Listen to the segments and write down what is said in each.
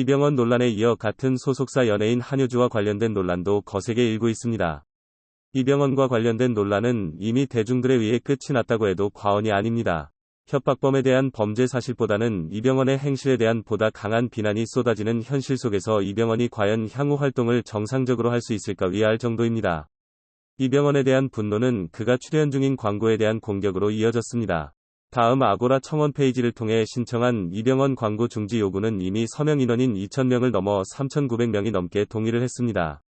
이병헌 논란에 이어 같은 소속사 연예인 한효주와 관련된 논란도 거세게 일고 있습니다. 이병헌과 관련된 논란은 이미 대중들에 의해 끝이 났다고 해도 과언이 아닙니다. 협박범에 대한 범죄 사실보다는 이병헌의 행실에 대한 보다 강한 비난이 쏟아지는 현실 속에서 이병헌이 과연 향후 활동을 정상적으로 할 수 있을까 의아할 정도입니다. 이병헌에 대한 분노는 그가 출연 중인 광고에 대한 공격으로 이어졌습니다. 다음 아고라 청원 페이지를 통해 신청한 이병헌 광고 중지 요구는 이미 서명 인원인 2,000명을 넘어 3,900명이 넘게 동의를 했습니다.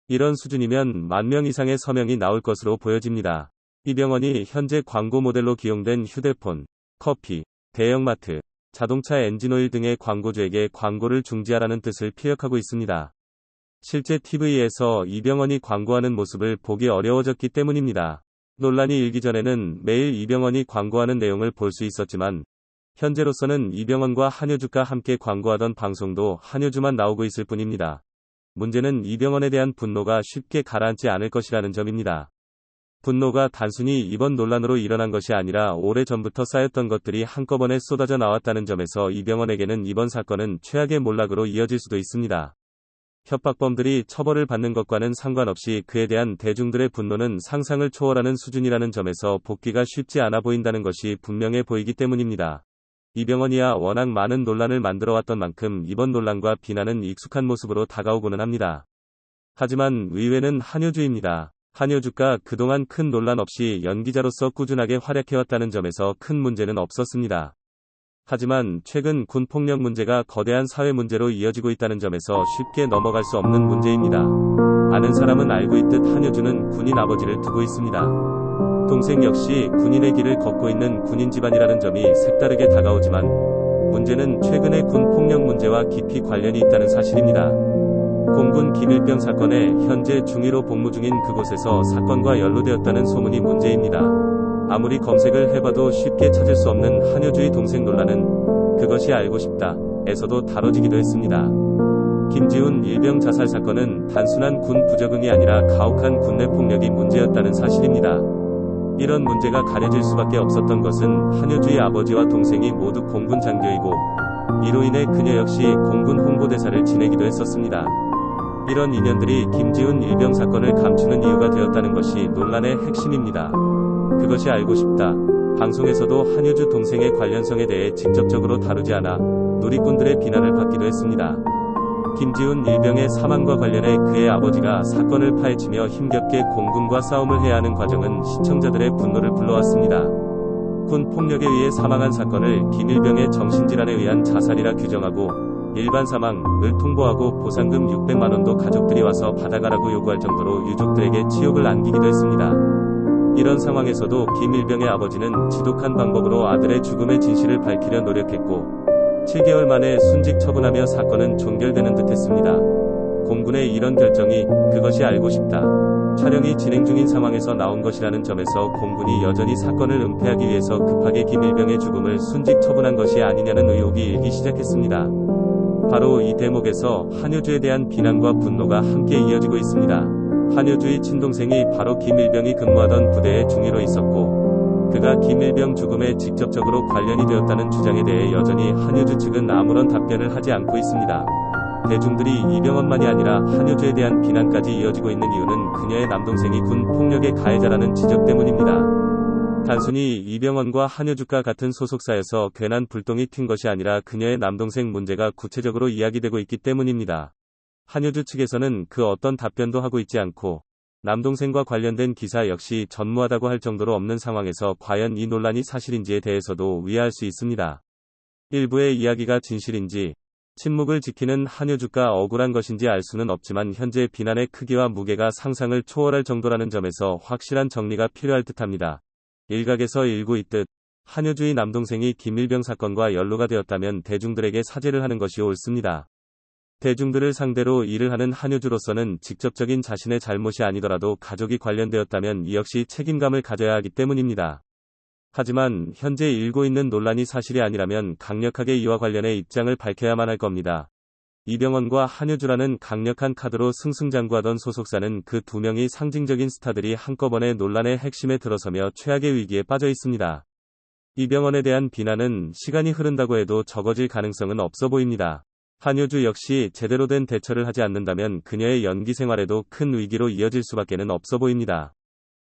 이런 수준이면 10,000명 이상의 서명이 나올 것으로 보여집니다. 이병헌이 현재 광고 모델로 기용된 휴대폰, 커피, 대형마트, 자동차 엔진오일 등의 광고주에게 광고를 중지하라는 뜻을 피력하고 있습니다. 실제 TV에서 이병헌이 광고하는 모습을 보기 어려워졌기 때문입니다. 논란이 일기 전에는 매일 이병헌이 광고하는 내용을 볼 수 있었지만 현재로서는 이병헌과 한효주가 함께 광고하던 방송도 한효주만 나오고 있을 뿐입니다. 문제는 이병헌에 대한 분노가 쉽게 가라앉지 않을 것이라는 점입니다. 분노가 단순히 이번 논란으로 일어난 것이 아니라 오래전부터 쌓였던 것들이 한꺼번에 쏟아져 나왔다는 점에서 이병헌에게는 이번 사건은 최악의 몰락으로 이어질 수도 있습니다. 협박범들이 처벌을 받는 것과는 상관없이 그에 대한 대중들의 분노는 상상을 초월하는 수준이라는 점에서 복귀가 쉽지 않아 보인다는 것이 분명해 보이기 때문입니다. 이병헌이야 워낙 많은 논란을 만들어왔던 만큼 이번 논란과 비난은 익숙한 모습으로 다가오고는 합니다. 하지만 의외는 한효주입니다. 한효주가 그동안 큰 논란 없이 연기자로서 꾸준하게 활약해왔다는 점에서 큰 문제는 없었습니다. 하지만 최근 군폭력 문제가 거대한 사회 문제로 이어지고 있다는 점에서 쉽게 넘어갈 수 없는 문제입니다. 아는 사람은 알고 있듯 한효주는 군인 아버지를 두고 있습니다. 동생 역시 군인의 길을 걷고 있는 군인 집안이라는 점이 색다르게 다가오지만 문제는 최근의 군폭력 문제와 깊이 관련이 있다는 사실입니다. 공군 김일병 사건에 현재 중위로 복무 중인 그곳에서 사건과 연루되었다는 소문이 문제입니다. 아무리 검색을 해봐도 쉽게 찾을 수 없는 한효주의 동생 논란은 그것이 알고 싶다 에서도 다뤄지기도 했습니다. 김지훈 일병 자살 사건은 단순한 군 부적응이 아니라 가혹한 군내 폭력이 문제였다는 사실입니다. 이런 문제가 가려질 수밖에 없었던 것은 한효주의 아버지와 동생이 모두 공군 장교이고 이로 인해 그녀 역시 공군 홍보대사를 지내기도 했었습니다. 이런 인연들이 김지훈 일병 사건을 감추는 이유가 되었다는 것이 논란의 핵심입니다. 그것이 알고 싶다. 방송에서도 한효주 동생의 관련성에 대해 직접적으로 다루지 않아 누리꾼들의 비난을 받기도 했습니다. 김지훈 일병의 사망과 관련해 그의 아버지가 사건을 파헤치며 힘겹게 공군과 싸움을 해야 하는 과정은 시청자들의 분노를 불러왔습니다. 군 폭력에 의해 사망한 사건을 김일병의 정신질환에 의한 자살이라 규정하고 일반 사망을 통보하고 보상금 600만원도 가족들이 와서 받아가라고 요구할 정도로 유족들에게 치욕을 안기기도 했습니다. 이런 상황에서도 김일병의 아버지는 지독한 방법으로 아들의 죽음의 진실을 밝히려 노력했고 7개월 만에 순직 처분하며 사건은 종결되는 듯했습니다. 공군의 이런 결정이 그것이 알고 싶다. 촬영이 진행 중인 상황에서 나온 것이라는 점에서 공군이 여전히 사건을 은폐하기 위해서 급하게 김일병의 죽음을 순직 처분한 것이 아니냐는 의혹이 일기 시작했습니다. 바로 이 대목에서 한효주에 대한 비난과 분노가 함께 이어지고 있습니다. 한효주의 친동생이 바로 김일병이 근무하던 부대의 중위로 있었고 그가 김일병 죽음에 직접적으로 관련이 되었다는 주장에 대해 여전히 한효주 측은 아무런 답변을 하지 않고 있습니다. 대중들이 이병헌만이 아니라 한효주에 대한 비난까지 이어지고 있는 이유는 그녀의 남동생이 군 폭력의 가해자라는 지적 때문입니다. 단순히 이병헌과 한효주가 같은 소속사여서 괜한 불똥이 튄 것이 아니라 그녀의 남동생 문제가 구체적으로 이야기되고 있기 때문입니다. 한효주 측에서는 그 어떤 답변도 하고 있지 않고 남동생과 관련된 기사 역시 전무하다고 할 정도로 없는 상황에서 과연 이 논란이 사실인지에 대해서도 의아할 수 있습니다. 일부의 이야기가 진실인지 침묵을 지키는 한효주가 억울한 것인지 알 수는 없지만 현재 비난의 크기와 무게가 상상을 초월할 정도라는 점에서 확실한 정리가 필요할 듯합니다. 일각에서 일고 있듯 한효주의 남동생이 김일병 사건과 연루가 되었다면 대중들에게 사죄를 하는 것이 옳습니다. 대중들을 상대로 일을 하는 한효주로서는 직접적인 자신의 잘못이 아니더라도 가족이 관련되었다면 이 역시 책임감을 가져야 하기 때문입니다. 하지만 현재 일고 있는 논란이 사실이 아니라면 강력하게 이와 관련해 입장을 밝혀야만 할 겁니다. 이병헌과 한효주라는 강력한 카드로 승승장구하던 소속사는 그 두 명이 상징적인 스타들이 한꺼번에 논란의 핵심에 들어서며 최악의 위기에 빠져 있습니다. 이병헌에 대한 비난은 시간이 흐른다고 해도 적어질 가능성은 없어 보입니다. 한효주 역시 제대로 된 대처를 하지 않는다면 그녀의 연기 생활에도 큰 위기로 이어질 수밖에는 없어 보입니다.